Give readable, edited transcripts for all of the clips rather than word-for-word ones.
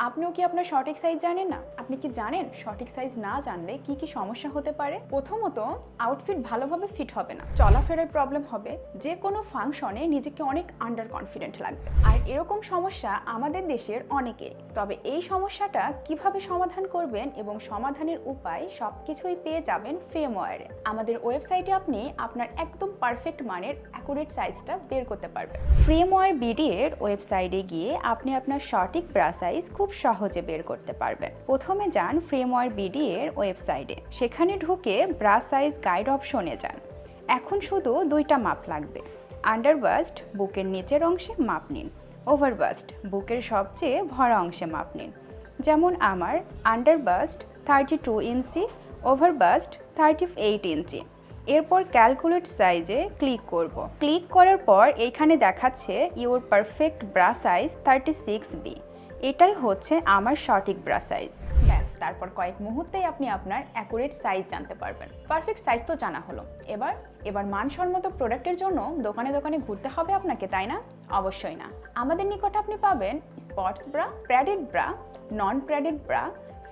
আপনিও কি আপনার সঠিক সাইজ জানেন না? আপনি কি জানেন সঠিক সাইজ না জানলে কি কি সমস্যা হতে পারে? প্রথমত, আউটফিট ভালোভাবে ফিট হবে না, চলাফেরায় প্রবলেম হবে, যে কোনো ফাংশনে নিজেকে অনেক আন্ডার কনফিডেন্ট লাগবে। আর এরকম সমস্যা আমাদের দেশের অনেকেই। তবে এই সমস্যাটা কিভাবে সমাধান করবেন এবং সমাধানের উপায় সবকিছুই পেয়ে যাবেন ফ্রেমওয়্যারে। আমাদের ওয়েবসাইটে আপনি আপনার একদম পারফেক্ট মানের অ্যাকুরেট সাইজটা বের করতে পারবেন। ফ্রেমওয়্যার বিডি এর ওয়েবসাইটে গিয়ে আপনি আপনার সঠিক ব্রা সাইজ খুব সহজে বের করতে পারবেন। প্রথমে যান ফ্রেমওয়্যার বিডি এর ওয়েবসাইটে, সেখানে ঢুকে ব্রা সাইজ গাইড অপশনে যান। এখন শুধু দুইটা মাপ লাগবে। আন্ডারবাস্ট বুকের নিচের অংশে মাপ নিন, ওভারবাস্ট বুকের সবচেয়ে ভরা অংশে মাপ নিন। যেমন আমার আন্ডারবাস্ট 32 ইঞ্চি, ওভারবাস্ট 38 ইঞ্চি। এরপর ক্যালকুলেট সাইজে ক্লিক করব। ক্লিক করার পর এইখানে দেখাচ্ছে your perfect bra size 36B। এটাই হচ্ছে আমার সঠিক ব্রা সাইজ। ব্যাস, তারপর কয়েক মুহূর্তেই আপনি আপনার অ্যাকুরেট সাইজ জানতে পারবেন। পারফেক্ট সাইজ তো জানা হলো, এবার মানসম্মত প্রোডাক্টের জন্য দোকানে দোকানে ঘুরতে হবে আপনাকে, তাই না? অবশ্যই না। আমাদের নিকট আপনি পাবেন sports bra, padded bra, non padded bra,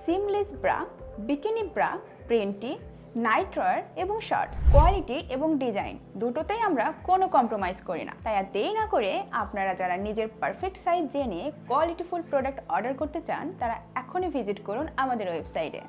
seamless bra, bikini bra, প্রিন্টি, নাইটওয়্যার এবং শর্টস। কোয়ালিটি এবং ডিজাইন দুটোতেই আমরা কোনো কম্প্রোমাইজ করি না। তাই আর দেরি না করে আপনারা যারা নিজের পারফেক্ট সাইজ জেনে কোয়ালিটিফুল প্রোডাক্ট অর্ডার করতে চান, তারা এখনই ভিজিট করুন আমাদের ওয়েবসাইটে।